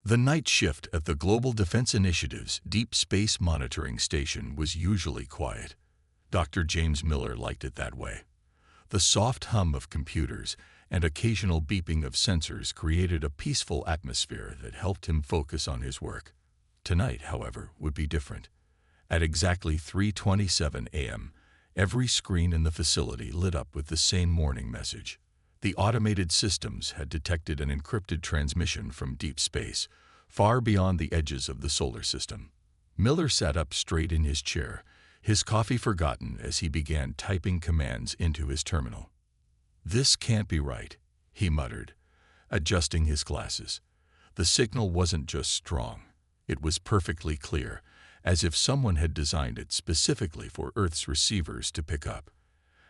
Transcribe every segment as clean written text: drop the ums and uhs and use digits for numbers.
The night shift at the Global Defense Initiative's Deep Space Monitoring Station was usually quiet. Dr. James Miller liked it that way. The soft hum of computers and occasional beeping of sensors created a peaceful atmosphere that helped him focus on his work. Tonight, however, would be different. At exactly 3:27 a.m., every screen in the facility lit up with the same morning message. The automated systems had detected an encrypted transmission from deep space, far beyond the edges of the solar system. Miller sat up straight in his chair, his coffee forgotten as he began typing commands into his terminal. "This can't be right," he muttered, adjusting his glasses. The signal wasn't just strong. It was perfectly clear, as if someone had designed it specifically for Earth's receivers to pick up.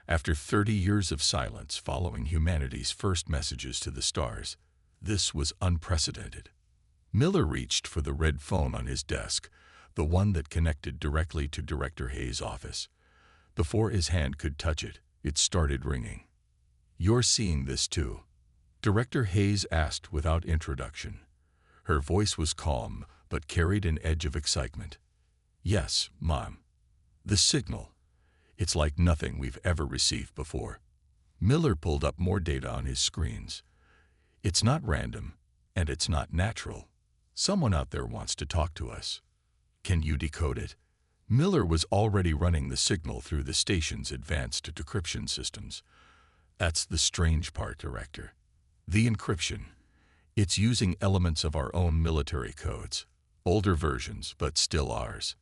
After 30 years of silence following humanity's first messages to the stars, this was unprecedented. Miller reached for the red phone on his desk, the one that connected directly to Director Hayes' office. Before his hand could touch it, it started ringing. "You're seeing this too?" Director Hayes asked without introduction. Her voice was calm, but carried an edge of excitement. "Yes, Mom. The signal. It's like nothing we've ever received before." Miller pulled up more data on his screens. "It's not random, and it's not natural. Someone out there wants to talk to us. Can you decode it?" Miller was already running the signal through the station's advanced decryption systems. "That's the strange part, Director. The encryption. It's using elements of our own military codes. Older versions, but still ours."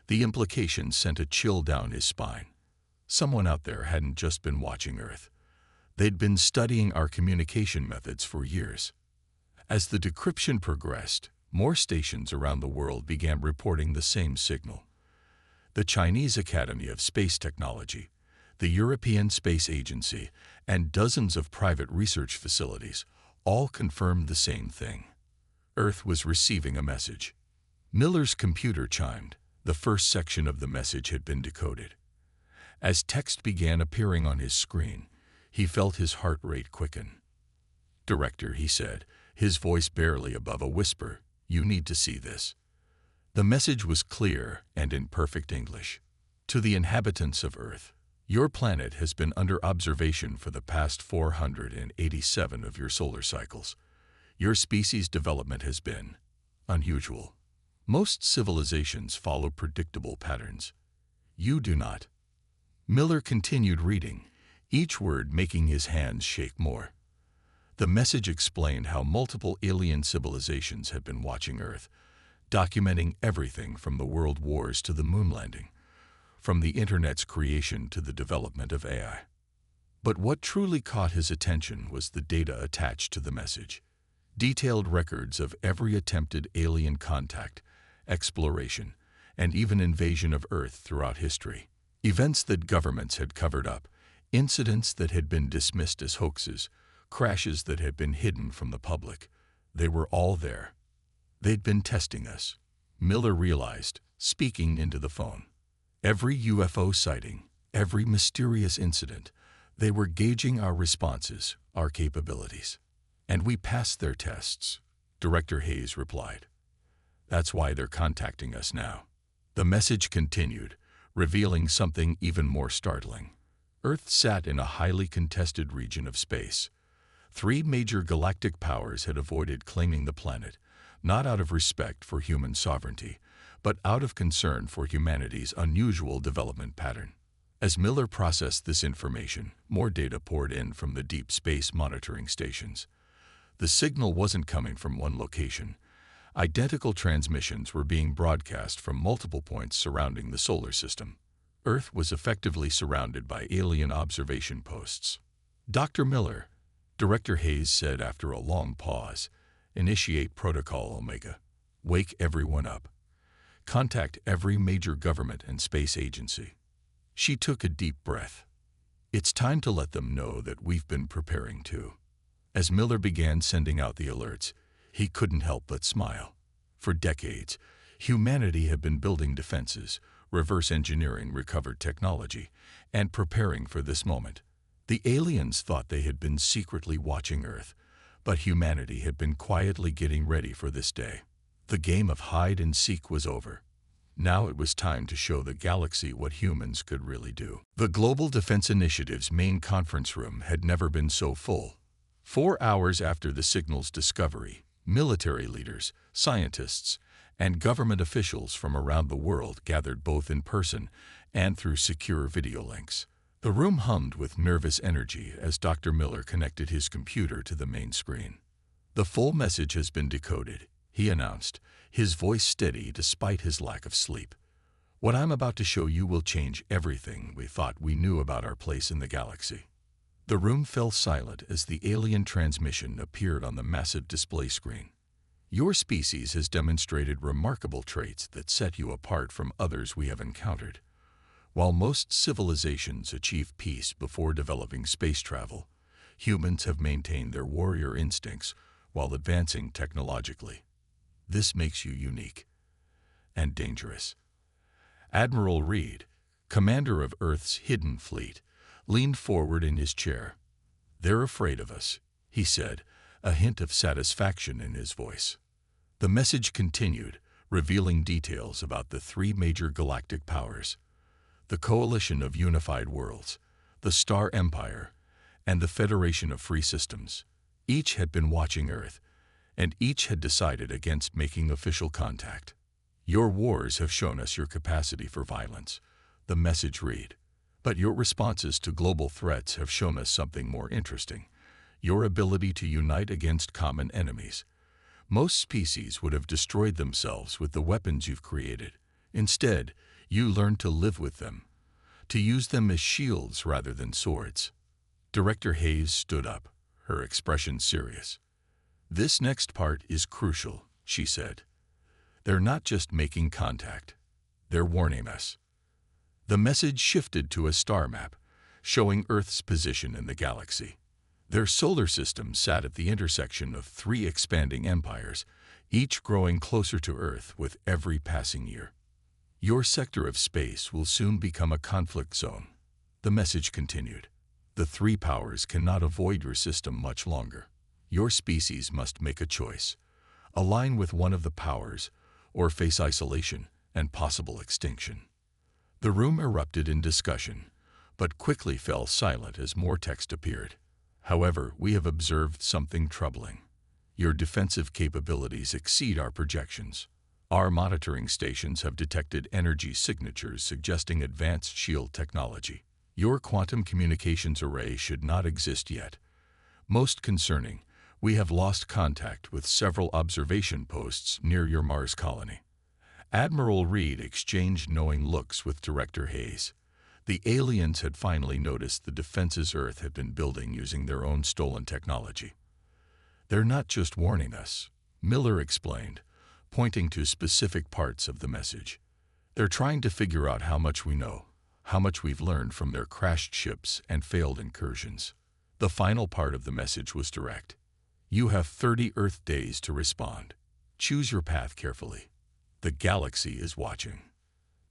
The implication sent a chill down his spine. Someone out there hadn't just been watching Earth. They'd been studying our communication methods for years. As the decryption progressed, more stations around the world began reporting the same signal. The Chinese Academy of Space Technology, the European Space Agency, and dozens of private research facilities all confirmed the same thing. Earth was receiving a message. Miller's computer chimed. The first section of the message had been decoded. As text began appearing on his screen, he felt his heart rate quicken. "Director," he said, his voice barely above a whisper, "you need to see this." The message was clear and in perfect English. "To the inhabitants of Earth, your planet has been under observation for the past 487 of your solar cycles. Your species development has been unusual. Most civilizations follow predictable patterns. You do not." Miller continued reading, each word making his hands shake more. The message explained how multiple alien civilizations had been watching Earth, documenting everything from the world wars to the moon landing, from the Internet's creation to the development of AI. But what truly caught his attention was the data attached to the message. Detailed records of every attempted alien contact, exploration, and even invasion of Earth throughout history. Events that governments had covered up, incidents that had been dismissed as hoaxes, crashes that had been hidden from the public. They were all there. They'd been testing us, Miller realized, speaking into the phone. Every UFO sighting, every mysterious incident, they were gauging our responses, our capabilities. "And we passed their tests," Director Hayes replied. "That's why they're contacting us now." The message continued, revealing something even more startling. Earth sat in a highly contested region of space. 3 major galactic powers had avoided claiming the planet, not out of respect for human sovereignty, but out of concern for humanity's unusual development pattern. As Miller processed this information, more data poured in from the deep space monitoring stations. The signal wasn't coming from one location. Identical transmissions were being broadcast from multiple points surrounding the solar system. Earth was effectively surrounded by alien observation posts. "Dr. Miller," Director Hayes said after a long pause, "initiate Protocol Omega. Wake everyone up. Contact every major government and space agency." She took a deep breath. "It's time to let them know that we've been preparing too." As Miller began sending out the alerts, he couldn't help but smile. For decades, humanity had been building defenses, reverse engineering recovered technology, and preparing for this moment. The aliens thought they had been secretly watching Earth, But humanity had been quietly getting ready for this day. The game of hide and seek was over. Now it was time to show the galaxy what humans could really do. The Global Defense Initiative's main conference room had never been so full. 4 hours after the signal's discovery, military leaders, scientists, and government officials from around the world gathered both in person and through secure video links. The room hummed with nervous energy as Dr. Miller connected his computer to the main screen. "The full message has been decoded," he announced, his voice steady despite his lack of sleep. "What I'm about to show you will change everything we thought we knew about our place in the galaxy." The room fell silent as the alien transmission appeared on the massive display screen. "Your species has demonstrated remarkable traits that set you apart from others we have encountered. While most civilizations achieve peace before developing space travel, humans have maintained their warrior instincts while advancing technologically. This makes you unique and dangerous." Admiral Reed, commander of Earth's Hidden Fleet, leaned forward in his chair. "They're afraid of us," he said, a hint of satisfaction in his voice. The message continued, revealing details about the 3 major galactic powers: the Coalition of Unified Worlds, the Star Empire, and the Federation of Free Systems. Each had been watching Earth, and each had decided against making official contact. "Your wars have shown us your capacity for violence," the message read. "But your responses to global threats have shown us something more interesting: your ability to unite against common enemies. Most species would have destroyed themselves with the weapons you've created. Instead, you learned to live with them, to use them as shields rather than swords." Director Hayes stood up, her expression serious. "This next part is crucial," she said. "They're not just making contact, they're warning us." The message shifted to a star map, showing Earth's position in the galaxy. Their solar system sat at the intersection of 3 expanding empires, each growing closer to Earth with every passing year. "Your sector of space will soon become a conflict zone," the message continued. "The 3 powers cannot avoid your system much longer. Your species must make a choice: align with one of the powers, or face isolation and possible extinction." The room erupted in discussion, but quickly fell silent as more text appeared. "However, we have observed something troubling. Your defensive capabilities exceed our projections. Our monitoring stations have detected energy signatures suggesting advanced shield technology. Your quantum communications array should not exist yet. Most concerning, we have lost contact with several observation posts near your Mars colony." Admiral Reed exchanged knowing looks with Director Hayes. The aliens had finally noticed the defenses Earth had been building using their own stolen technology. "They're not just warning us," Miller explained, pointing to specific parts of the message. "They're trying to figure out how much we know, how much we've learned from their crashed ships and failed incursions." The final part of the message was direct. "You have 30 Earth days to respond. Choose your path carefully. The galaxy is watching."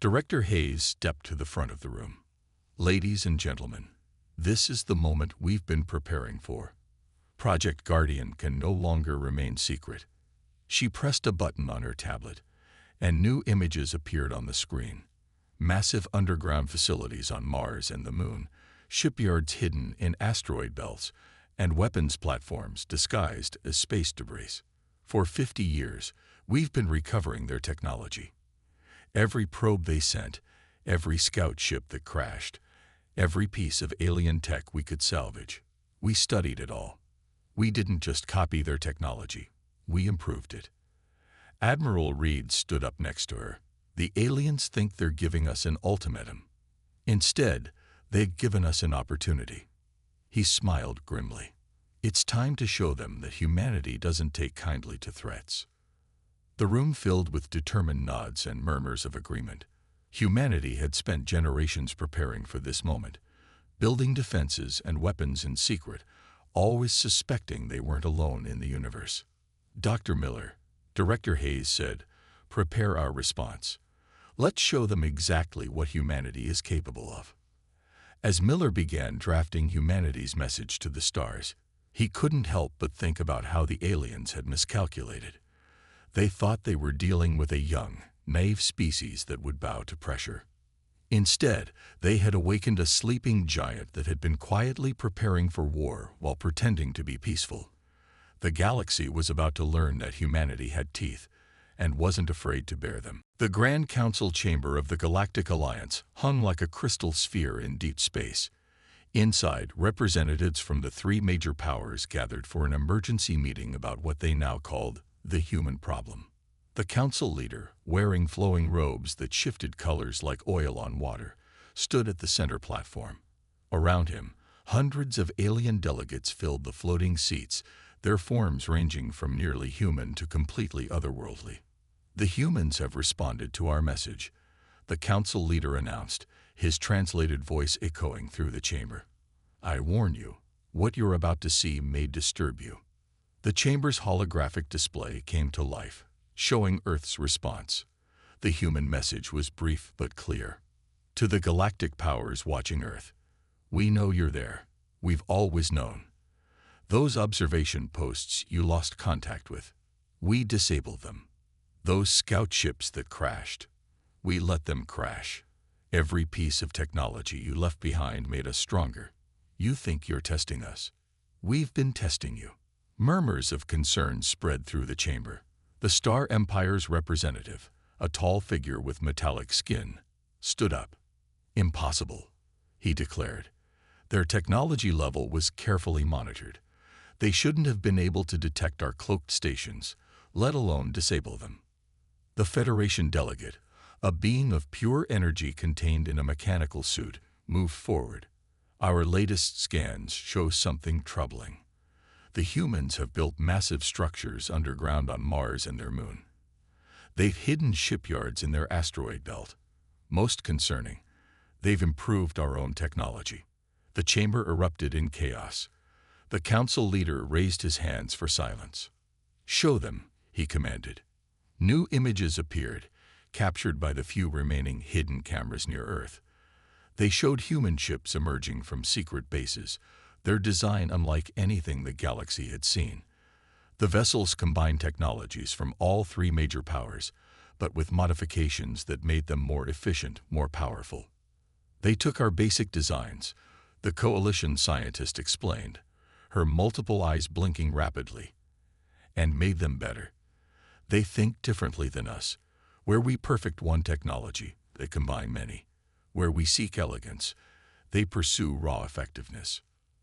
Director Hayes stepped to the front of the room. "Ladies and gentlemen, this is the moment we've been preparing for. Project Guardian can no longer remain secret." She pressed a button on her tablet, and new images appeared on the screen. Massive underground facilities on Mars and the Moon, shipyards hidden in asteroid belts, and weapons platforms disguised as space debris. For 50 years, we've been recovering their technology. Every probe they sent, every scout ship that crashed, every piece of alien tech we could salvage. We studied it all. We didn't just copy their technology, we improved it." Admiral Reed stood up next to her. "The aliens think they're giving us an ultimatum. Instead, they've given us an opportunity." He smiled grimly. "It's time to show them that humanity doesn't take kindly to threats." The room filled with determined nods and murmurs of agreement. Humanity had spent generations preparing for this moment, building defenses and weapons in secret, always suspecting they weren't alone in the universe. "Dr. Miller," Director Hayes said, "prepare our response. Let's show them exactly what humanity is capable of." As Miller began drafting humanity's message to the stars, He couldn't help but think about how the aliens had miscalculated. They thought they were dealing with a young, naive species that would bow to pressure. Instead, they had awakened a sleeping giant that had been quietly preparing for war while pretending to be peaceful. The galaxy was about to learn that humanity had teeth and wasn't afraid to bare them. The Grand Council chamber of the Galactic Alliance hung like a crystal sphere in deep space. Inside, representatives from the three major powers gathered for an emergency meeting about what they now called the human problem. The council leader, wearing flowing robes that shifted colors like oil on water, stood at the center platform. Around him, hundreds of alien delegates filled the floating seats, their forms ranging from nearly human to completely otherworldly. "The humans have responded to our message," the council leader announced, his translated voice echoing through the chamber. "I warn you, what you're about to see may disturb you." The chamber's holographic display came to life, showing Earth's response. The human message was brief but clear. "To the galactic powers watching Earth, we know you're there. We've always known. Those observation posts you lost contact with, we disabled them. Those scout ships that crashed, we let them crash. Every piece of technology you left behind made us stronger. You think you're testing us. We've been testing you." Murmurs of concern spread through the chamber. The Star Empire's representative, a tall figure with metallic skin, stood up. "Impossible," he declared. "Their technology level was carefully monitored. They shouldn't have been able to detect our cloaked stations, let alone disable them." The Federation delegate, a being of pure energy contained in a mechanical suit, moved forward. "Our latest scans show something troubling. The humans have built massive structures underground on Mars and their moon. They've hidden shipyards in their asteroid belt. Most concerning, they've improved our own technology." The chamber erupted in chaos. The council leader raised his hands for silence. "Show them," he commanded. New images appeared, captured by the few remaining hidden cameras near Earth. They showed human ships emerging from secret bases, their design unlike anything the galaxy had seen. The vessels combined technologies from all three major powers, but with modifications that made them more efficient, more powerful. "They took our basic designs," the coalition scientist explained, her multiple eyes blinking rapidly, "and made them better. They think differently than us. Where we perfect one technology, they combine many. Where we seek elegance, they pursue raw effectiveness."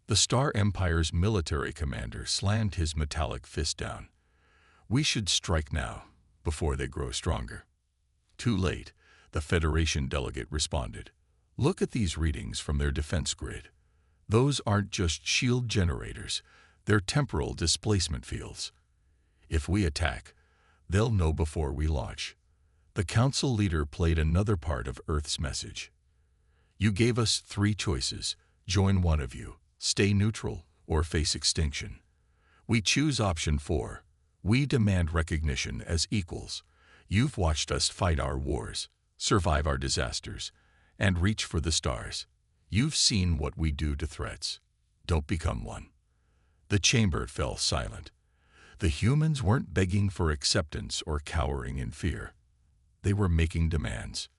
The Star Empire's military commander slammed his metallic fist down. "We should strike now, before they grow stronger." "Too late," the Federation delegate responded. "Look at these readings from their defense grid. Those aren't just shield generators, they're temporal displacement fields. If we attack, they'll know before we launch." The council leader played another part of Earth's message. "You gave us three choices. Join one of you, stay neutral, or face extinction. We choose option 4. We demand recognition as equals. You've watched us fight our wars, survive our disasters, and reach for the stars. You've seen what we do to threats. Don't become one." The chamber fell silent. The humans weren't begging for acceptance or cowering in fear. They were making demands.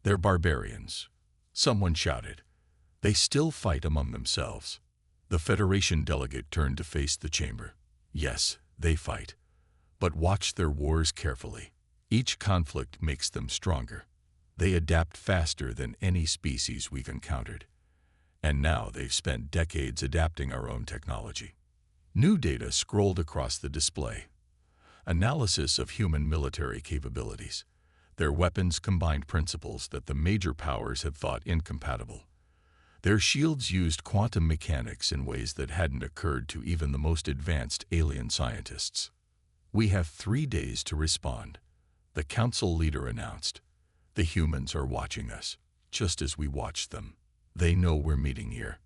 "They're barbarians," someone shouted. "They still fight among themselves." The Federation delegate turned to face the chamber. "Yes, they fight. But watch their wars carefully. Each conflict makes them stronger. They adapt faster than any species we've encountered. And now they've spent decades adapting our own technology." New data scrolled across the display. Analysis of human military capabilities. Their weapons combined principles that the major powers had thought incompatible. Their shields used quantum mechanics in ways that hadn't occurred to even the most advanced alien scientists. "We have 3 days to respond," the council leader announced. "The humans are watching us, just as we watched them. They know we're meeting here.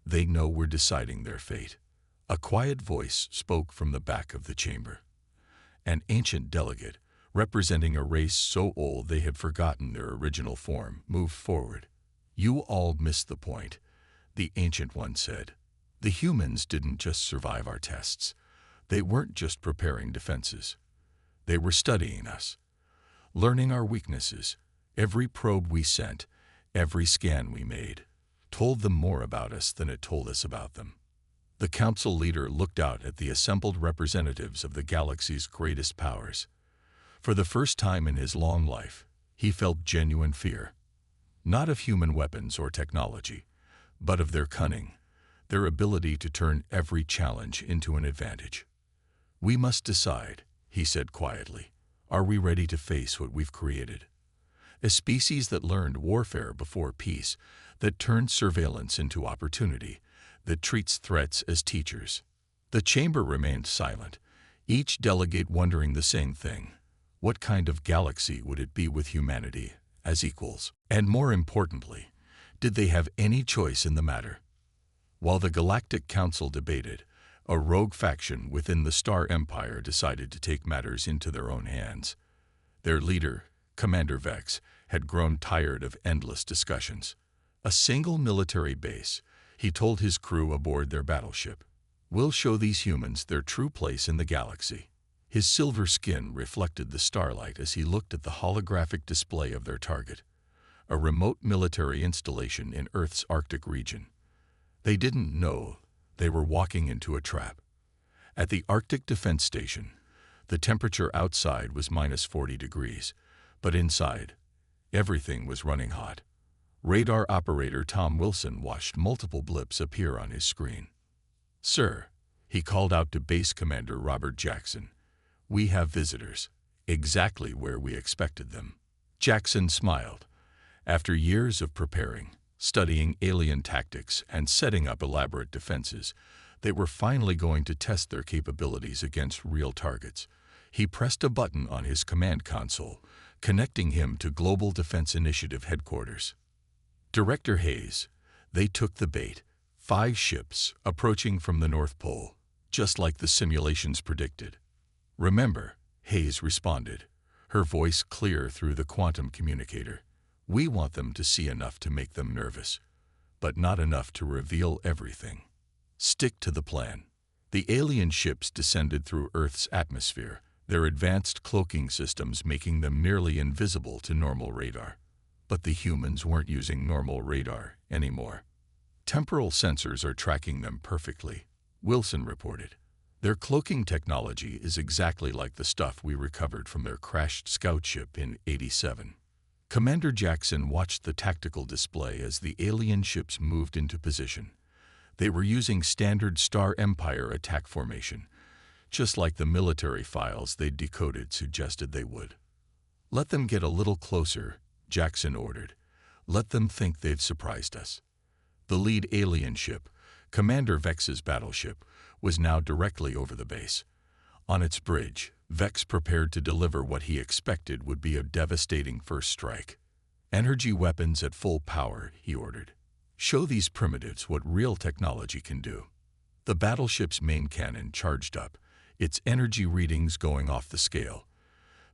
They know we're deciding their fate." A quiet voice spoke from the back of the chamber. An ancient delegate, representing a race so old they had forgotten their original form, moved forward. "You all missed the point," the Ancient One said. The humans didn't just survive our tests. They weren't just preparing defenses. They were studying us, learning our weaknesses. Every probe we sent, every scan we made, told them more about us than it told us about them. The council leader looked out at the assembled representatives of the galaxy's greatest powers. For the first time in his long life, he felt genuine fear. Not of human weapons or technology, but of their cunning, their ability to turn every challenge into an advantage. "We must decide," he said quietly. "Are we ready to face what we've created? A species that learned warfare before peace, that turned surveillance into opportunity, that treats threats as teachers." The chamber remained silent, each delegate wondering the same thing. What kind of galaxy would it be with humanity as equals? And more importantly, did they have any choice in the matter? While the Galactic Council debated, a rogue faction within the Star Empire decided to take matters into their own hands. Their leader, Commander Vex, had grown tired of endless discussions. A single military base, he told his crew aboard their battleship. "We'll show these humans their true place in the galaxy." His silver skin reflected the starlight as he looked at the holographic display of their target, a remote military installation in Earth's Arctic region. They didn't know they were walking into a trap. At the Arctic Defense Station, the temperature outside was minus 40 degrees, but inside, everything was running hot. Radar operator Tom Wilson watched multiple blips appear on his screen. "Sir," he called out to Base Commander Robert Jackson, "we have visitors, exactly where we expected them." Jackson smiled. After years of preparing, studying alien tactics, and setting up elaborate defenses, they were finally going to test their capabilities against real targets. He pressed a button on his command console, connecting him to Global Defense Initiative headquarters. "Director Hayes," they took the bait. 5 ships approaching from the North Pole, just like the simulations predicted. "Remember," Hayes responded, her voice clear through the quantum communicator. "We want them to see enough to make them nervous, but not enough to reveal everything. Stick to the plan." The alien ships descended through Earth's atmosphere, their advanced cloaking systems making them nearly invisible to normal radar. But the humans weren't using normal radar anymore. "Temporal sensors are tracking them perfectly," Wilson reported. "Their cloaking technology is exactly like the stuff we recovered from their crashed scout ship in '87. Commander Jackson watched the tactical display as the alien ships moved into position. They were using standard Star Empire attack formation, just like the military files they'd decoded suggested they would. "Let them get a little closer," Jackson ordered. "Let them think they've surprised us." The lead alien ship, Commander Vex's battleship, was now directly over the base. On its bridge, Vex prepared to deliver what he expected would be a devastating first strike. "Energy weapons at full power," he ordered. "Show these primitives what real technology can do." The battleship's main cannon charged up, its energy readings going off the scale.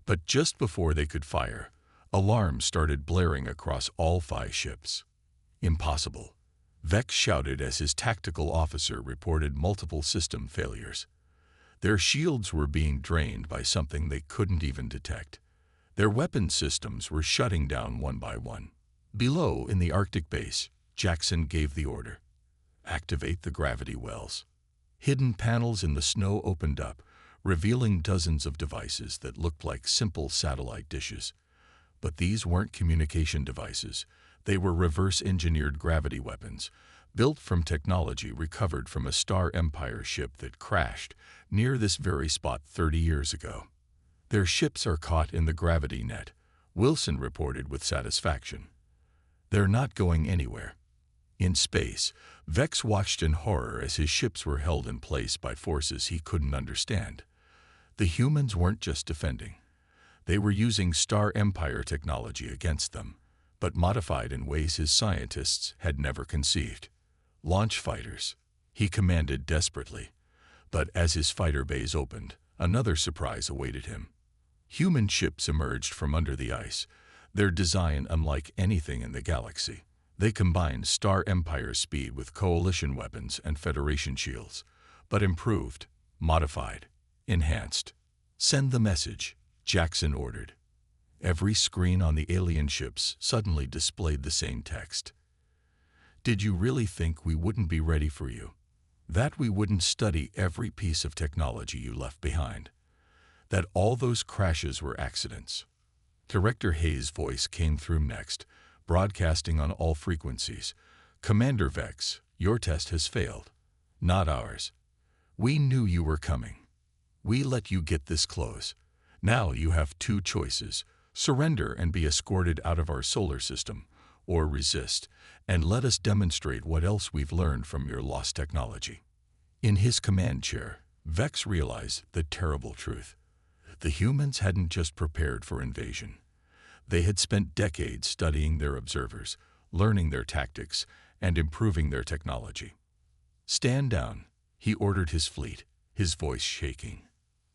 But just before they could fire, alarms started blaring across all 5 ships. "Impossible," Vex shouted as his tactical officer reported multiple system failures. Their shields were being drained by something they couldn't even detect. Their weapon systems were shutting down one by one. Below, in the Arctic base, Jackson gave the order. "Activate the gravity wells." Hidden panels in the snow opened up, revealing dozens of devices that looked like simple satellite dishes. But these weren't communication devices. They were reverse-engineered gravity weapons, built from technology recovered from a Star Empire ship that crashed near this very spot 30 years ago. "Their ships are caught in the gravity net," Wilson reported with satisfaction. "They're not going anywhere." In space, Vex watched in horror as his ships were held in place by forces he couldn't understand. The humans weren't just defending. They were using Star Empire technology against them, but modified in ways his scientists had never conceived. "Launch fighters," he commanded desperately. But as his fighter bays opened, another surprise awaited him. Human ships emerged from under the ice, their design unlike anything in the galaxy. They combined Star Empire speed with Coalition weapons and Federation shields, but improved, modified, enhanced. "Send the message," Jackson ordered. Every screen on the alien ships suddenly displayed the same text. "Did you really think we wouldn't be ready for you? That we wouldn't study every piece of technology you left behind? That all those crashes were accidents?" Director Hayes' voice came through next, broadcasting on all frequencies. "Commander Vex, your test has failed. Not ours. We knew you were coming. We let you get this close. Now you have two choices: surrender and be escorted out of our solar system, or resist, and let us demonstrate what else we've learned from your lost technology." In his command chair, Vex realized the terrible truth. The humans hadn't just prepared for invasion. They had spent decades studying their observers, learning their tactics, and improving their technology. "Stand down," he ordered his fleet, his voice shaking.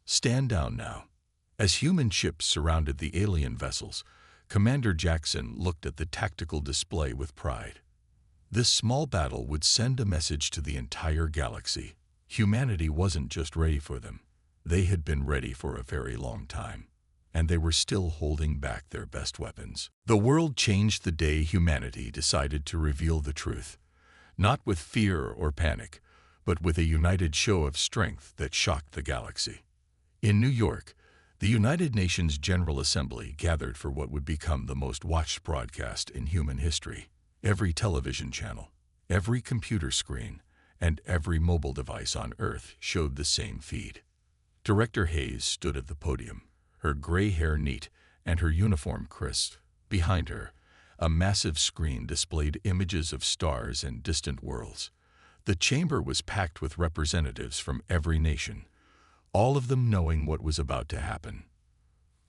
"Stand down now." As human ships surrounded the alien vessels, Commander Jackson looked at the tactical display with pride. This small battle would send a message to the entire galaxy. Humanity wasn't just ready for them. They had been ready for a very long time, and they were still holding back their best weapons. The world changed the day humanity decided to reveal the truth, not with fear or panic, but with a united show of strength that shocked the galaxy. In New York, the United Nations General Assembly gathered for what would become the most watched broadcast in human history. Every television channel, every computer screen, and every mobile device on Earth showed the same feed. Director Hayes stood at the podium, her gray hair neat and her uniform crisp. Behind her, a massive screen displayed images of stars and distant worlds. The chamber was packed with representatives from every nation, all of them knowing what was about to happen.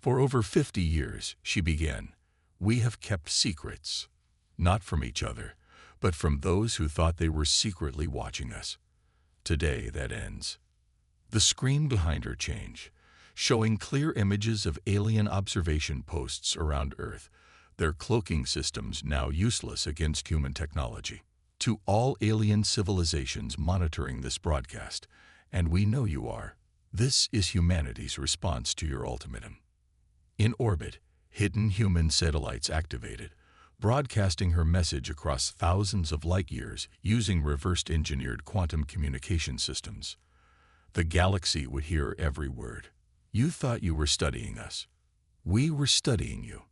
"For over 50 years," she began, "we have kept secrets, not from each other, but from those who thought they were secretly watching us. Today that ends." The screen behind her changed, showing clear images of alien observation posts around Earth, their cloaking systems now useless against human technology. "To all alien civilizations monitoring this broadcast, and we know you are, this is humanity's response to your ultimatum." In orbit, hidden human satellites activated, broadcasting her message across thousands of light years using reverse-engineered quantum communication systems. The galaxy would hear every word. "You thought you were studying us. We were studying you.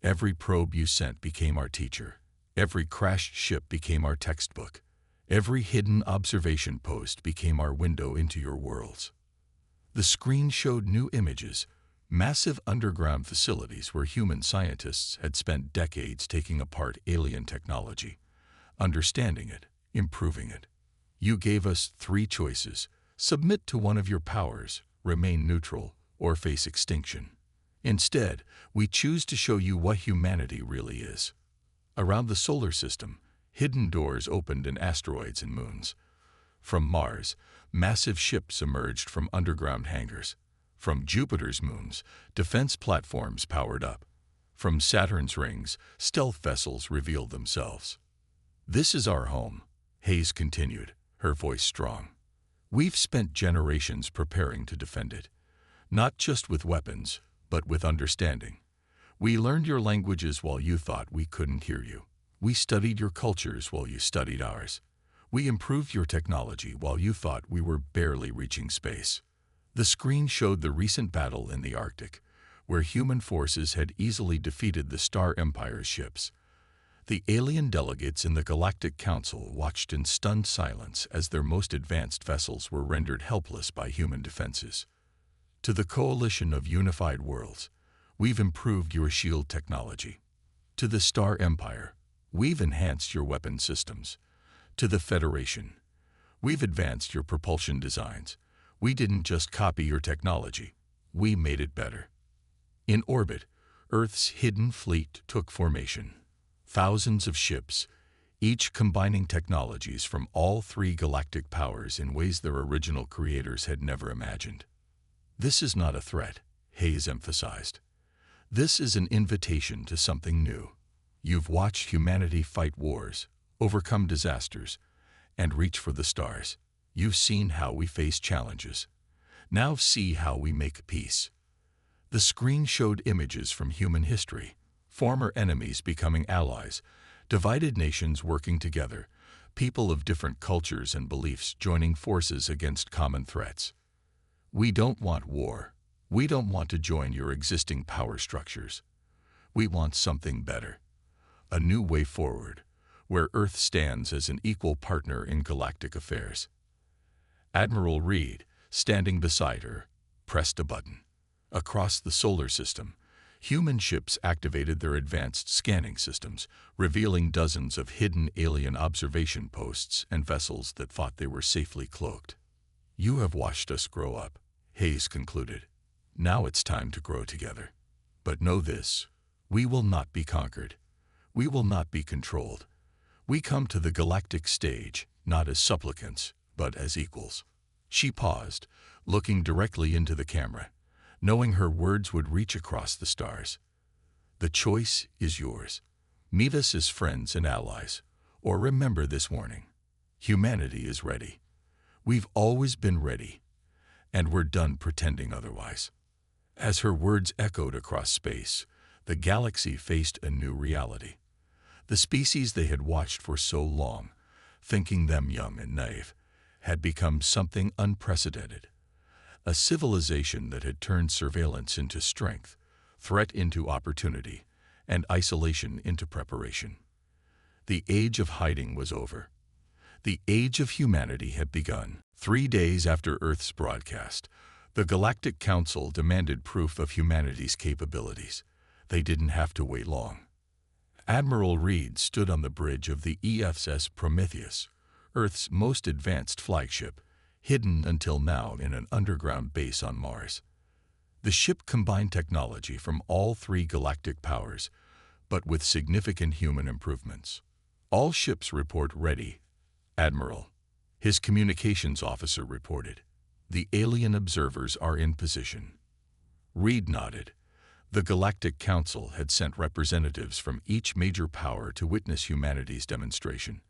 Every probe you sent became our teacher. Every crashed ship became our textbook. Every hidden observation post became our window into your worlds." The screen showed new images, massive underground facilities where human scientists had spent decades taking apart alien technology, understanding it, improving it. "You gave us 3 choices. Submit to one of your powers, remain neutral, or face extinction. Instead, we choose to show you what humanity really is." Around the solar system, hidden doors opened in asteroids and moons. From Mars, massive ships emerged from underground hangars. From Jupiter's moons, defense platforms powered up. From Saturn's rings, stealth vessels revealed themselves. "This is our home," Hayes continued, her voice strong. "We've spent generations preparing to defend it, not just with weapons, but with understanding. We learned your languages while you thought we couldn't hear you. We studied your cultures while you studied ours. We improved your technology while you thought we were barely reaching space." The screen showed the recent battle in the Arctic, where human forces had easily defeated the Star Empire's ships. The alien delegates in the Galactic Council watched in stunned silence as their most advanced vessels were rendered helpless by human defenses. "To the Coalition of Unified Worlds, we've improved your shield technology. To the Star Empire, we've enhanced your weapon systems. To the Federation, we've advanced your propulsion designs. We didn't just copy your technology, we made it better." In orbit, Earth's hidden fleet took formation. Thousands of ships, each combining technologies from all 3 galactic powers in ways their original creators had never imagined. "This is not a threat," Hayes emphasized. "This is an invitation to something new. You've watched humanity fight wars, overcome disasters, and reach for the stars. You've seen how we face challenges. Now see how we make peace. The screen showed images from human history, former enemies becoming allies, divided nations working together, people of different cultures and beliefs joining forces against common threats. We don't want war. We don't want to join your existing power structures. We want something better. A new way forward, where Earth stands as an equal partner in galactic affairs. Admiral Reed, standing beside her, pressed a button. Across the solar system, human ships activated their advanced scanning systems, revealing dozens of hidden alien observation posts and vessels that thought they were safely cloaked. You have watched us grow up, Hayes concluded. Now it's time to grow together. But know this, we will not be conquered. We will not be controlled. We come to the galactic stage, not as supplicants, but as equals. She paused, looking directly into the camera, knowing her words would reach across the stars. The choice is yours. Meet us as friends and allies, or remember this warning. Humanity is ready. We've always been ready, and we're done pretending otherwise. As her words echoed across space, the galaxy faced a new reality. The species they had watched for so long, thinking them young and naive, had become something unprecedented. A civilization that had turned surveillance into strength, threat into opportunity, and isolation into preparation. The age of hiding was over. The age of humanity had begun. 3 days after Earth's broadcast, the Galactic Council demanded proof of humanity's capabilities. They didn't have to wait long. Admiral Reed stood on the bridge of the EFS Prometheus, Earth's most advanced flagship, hidden until now in an underground base on Mars. The ship combined technology from all 3 galactic powers, but with significant human improvements. All ships report ready, Admiral. His communications officer reported. The alien observers are in position. Reed nodded. The Galactic Council had sent representatives from each major power to witness humanity's demonstration.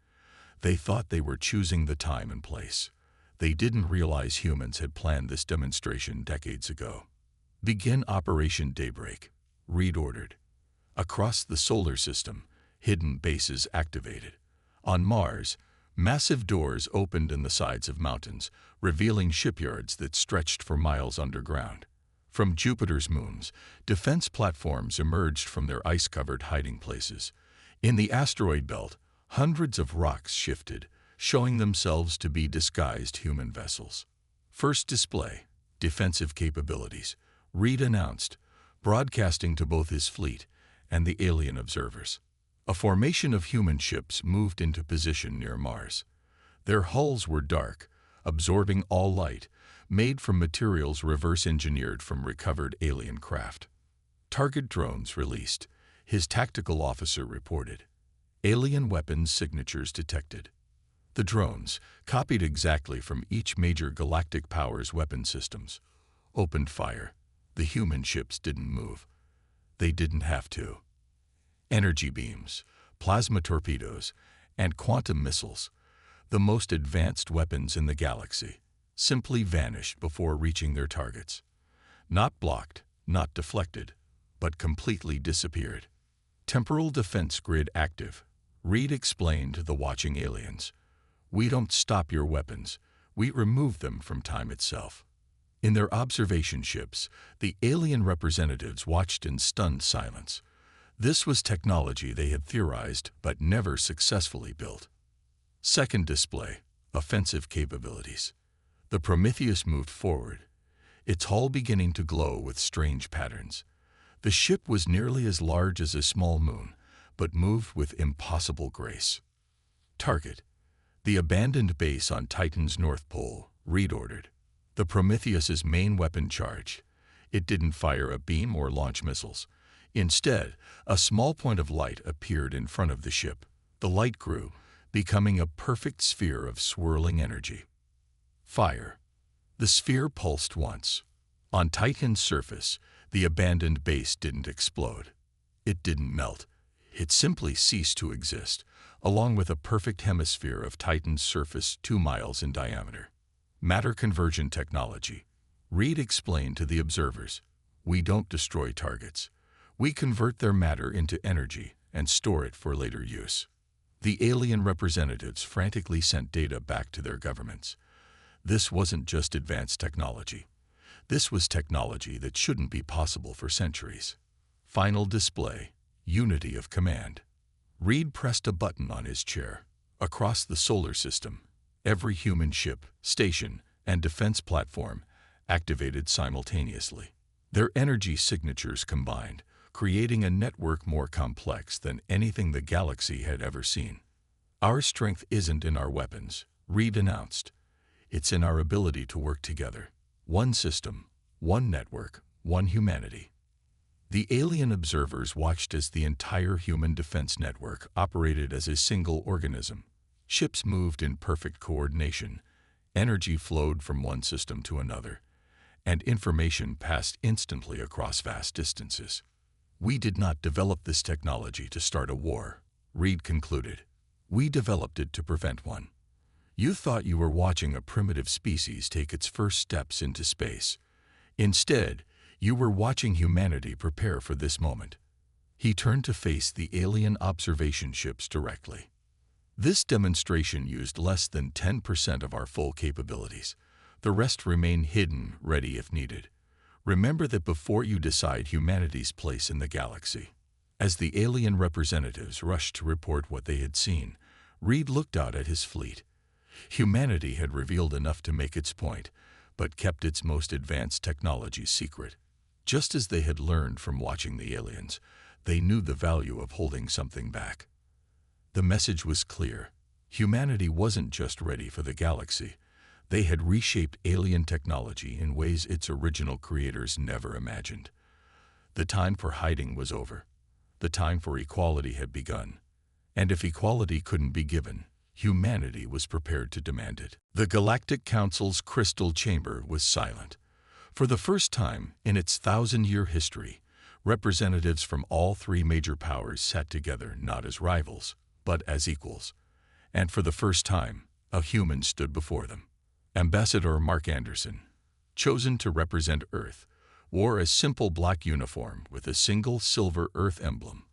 They thought they were choosing the time and place. They didn't realize humans had planned this demonstration decades ago. Begin Operation Daybreak, Reed ordered. Across the solar system, hidden bases activated. On Mars, massive doors opened in the sides of mountains, revealing shipyards that stretched for miles underground. From Jupiter's moons, defense platforms emerged from their ice-covered hiding places. In the asteroid belt, hundreds of rocks shifted, showing themselves to be disguised human vessels. First display, defensive capabilities, Reed announced, broadcasting to both his fleet and the alien observers. A formation of human ships moved into position near Mars. Their hulls were dark, absorbing all light, made from materials reverse-engineered from recovered alien craft. Target drones released, his tactical officer reported. Alien weapons signatures detected. The drones, copied exactly from each major galactic power's weapon systems, opened fire. The human ships didn't move. They didn't have to. Energy beams, plasma torpedoes, and quantum missiles, the most advanced weapons in the galaxy, simply vanished before reaching their targets. Not blocked, not deflected, but completely disappeared. Temporal defense grid active, Reed explained to the watching aliens. We don't stop your weapons, we remove them from time itself. In their observation ships, the alien representatives watched in stunned silence. This was technology they had theorized but never successfully built. Second display, offensive capabilities. The Prometheus moved forward, its hull beginning to glow with strange patterns. The ship was nearly as large as a small moon, but moved with impossible grace. Target, the abandoned base on Titan's North Pole, Reed ordered. The Prometheus's main weapon charged. It didn't fire a beam or launch missiles. Instead, a small point of light appeared in front of the ship. The light grew, becoming a perfect sphere of swirling energy. Fire. The sphere pulsed once. On Titan's surface, the abandoned base didn't explode. It didn't melt. It simply ceased to exist, along with a perfect hemisphere of Titan's surface 2 miles in diameter. Matter conversion technology. Reed explained to the observers, "We don't destroy targets. We convert their matter into energy and store it for later use." The alien representatives frantically sent data back to their governments. This wasn't just advanced technology. This was technology that shouldn't be possible for centuries. Final display. Unity of command. Reed pressed a button on his chair. Across the solar system, every human ship, station, and defense platform activated simultaneously. Their energy signatures combined, creating a network more complex than anything the galaxy had ever seen. "Our strength isn't in our weapons," Reed announced. "It's in our ability to work together. One system, one network, one humanity." The alien observers watched as the entire human defense network operated as a single organism. Ships moved in perfect coordination, energy flowed from one system to another, and information passed instantly across vast distances. "We did not develop this technology to start a war," Reed concluded. "We developed it to prevent one. You thought you were watching a primitive species take its first steps into space. Instead, you were watching humanity prepare for this moment." He turned to face the alien observation ships directly. "This demonstration used less than 10% of our full capabilities. The rest remain hidden, ready if needed. Remember that before you decide humanity's place in the galaxy." As the alien representatives rushed to report what they had seen, Reed looked out at his fleet. Humanity had revealed enough to make its point, but kept its most advanced technology secret. Just as they had learned from watching the aliens, they knew the value of holding something back. The message was clear. Humanity wasn't just ready for the galaxy. They had reshaped alien technology in ways its original creators never imagined. The time for hiding was over. The time for equality had begun. And if equality couldn't be given, humanity was prepared to demand it. The Galactic Council's crystal chamber was silent. For the first time in its 1,000-year history, representatives from all three major powers sat together not as rivals, but as equals. And for the first time, a human stood before them. Ambassador Mark Anderson, chosen to represent Earth, wore a simple black uniform with a single silver Earth emblem.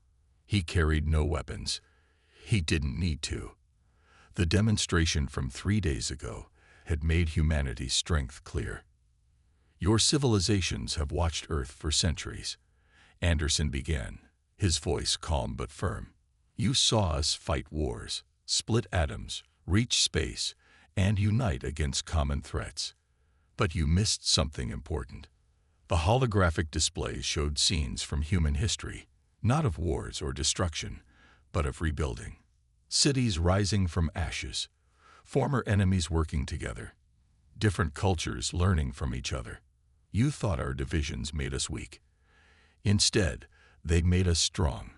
He carried no weapons. He didn't need to. The demonstration from 3 days ago had made humanity's strength clear. "Your civilizations have watched Earth for centuries," Anderson began, his voice calm but firm. "You saw us fight wars, split atoms, reach space, and unite against common threats. But you missed something important. The holographic displays showed scenes from human history, not of wars or destruction, but of rebuilding. Cities rising from ashes, former enemies working together, different cultures learning from each other. You thought our divisions made us weak. Instead, they made us strong.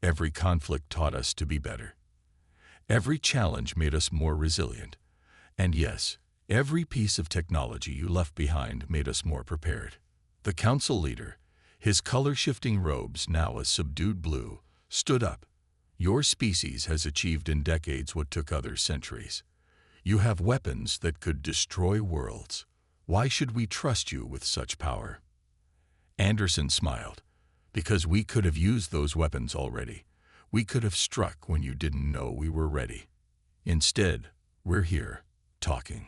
Every conflict taught us to be better. Every challenge made us more resilient. And yes, every piece of technology you left behind made us more prepared." The council leader, his color-shifting robes now a subdued blue, stood up. "Your species has achieved in decades what took others centuries. You have weapons that could destroy worlds. Why should we trust you with such power?" Anderson smiled. "Because we could have used those weapons already. We could have struck when you didn't know we were ready. Instead, we're here, talking."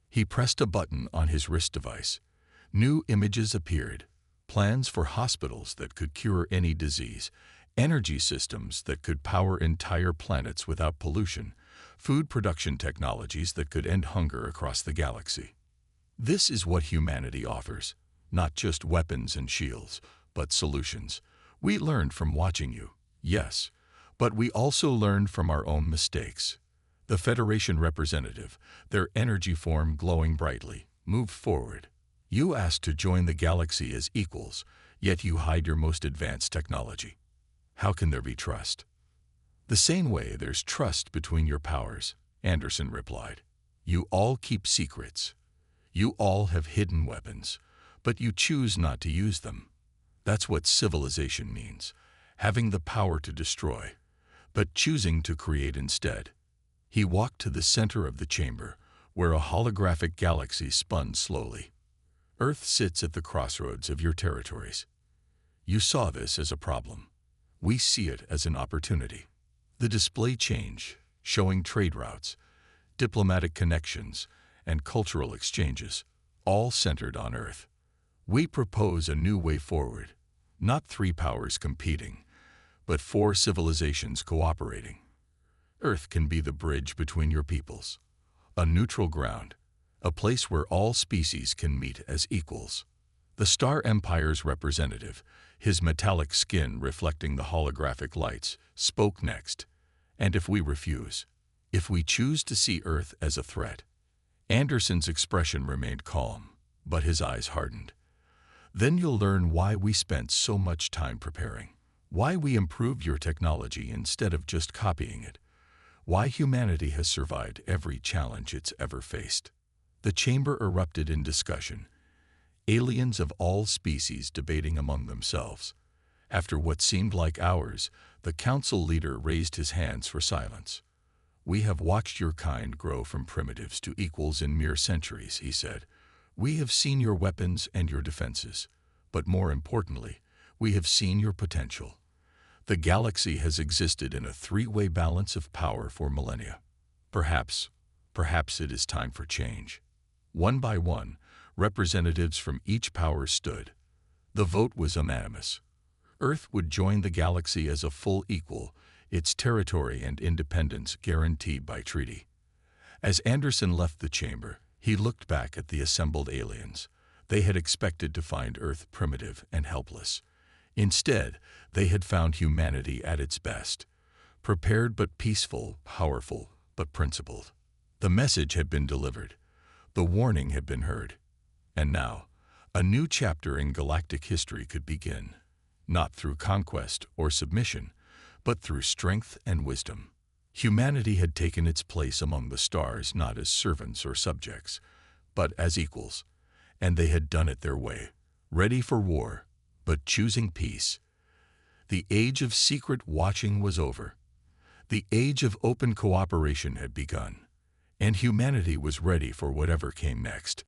He pressed a button on his wrist device. New images appeared. Plans for hospitals that could cure any disease, energy systems that could power entire planets without pollution, food production technologies that could end hunger across the galaxy. This is what humanity offers, not just weapons and shields, but solutions. We learned from watching you, yes, but we also learned from our own mistakes. The Federation representative, their energy form glowing brightly, moved forward. "You asked to join the galaxy as equals, yet you hide your most advanced technology. How can there be trust?" "The same way there's trust between your powers," Anderson replied. "You all keep secrets. You all have hidden weapons, but you choose not to use them. That's what civilization means, having the power to destroy, but choosing to create instead. He walked to the center of the chamber, where a holographic galaxy spun slowly. Earth sits at the crossroads of your territories. You saw this as a problem. We see it as an opportunity. The display changed, showing trade routes, diplomatic connections, and cultural exchanges, all centered on Earth. We propose a new way forward, not three powers competing, but four civilizations cooperating. Earth can be the bridge between your peoples, a neutral ground, a place where all species can meet as equals. The Star Empire's representative, his metallic skin reflecting the holographic lights, spoke next. And if we refuse, if we choose to see Earth as a threat? Anderson's expression remained calm, but his eyes hardened. Then you'll learn why we spent so much time preparing, why we improved your technology instead of just copying it, why humanity has survived every challenge it's ever faced. The chamber erupted in discussion, aliens of all species debating among themselves. After what seemed like hours, the council leader raised his hands for silence. We have watched your kind grow from primitives to equals in mere centuries, he said. We have seen your weapons and your defenses, but more importantly, we have seen your potential. The galaxy has existed in a three-way balance of power for millennia. Perhaps it is time for change. One by one, representatives from each power stood. The vote was unanimous. Earth would join the galaxy as a full equal, its territory and independence guaranteed by treaty. As Anderson left the chamber, he looked back at the assembled aliens. They had expected to find Earth primitive and helpless. Instead, they had found humanity at its best, prepared but peaceful, powerful but principled. The message had been delivered. The warning had been heard. And now, a new chapter in galactic history could begin, not through conquest or submission, but through strength and wisdom. Humanity had taken its place among the stars not as servants or subjects, but as equals, and they had done it their way, ready for war, but choosing peace. The age of secret watching was over. The age of open cooperation had begun, and humanity was ready for whatever came next.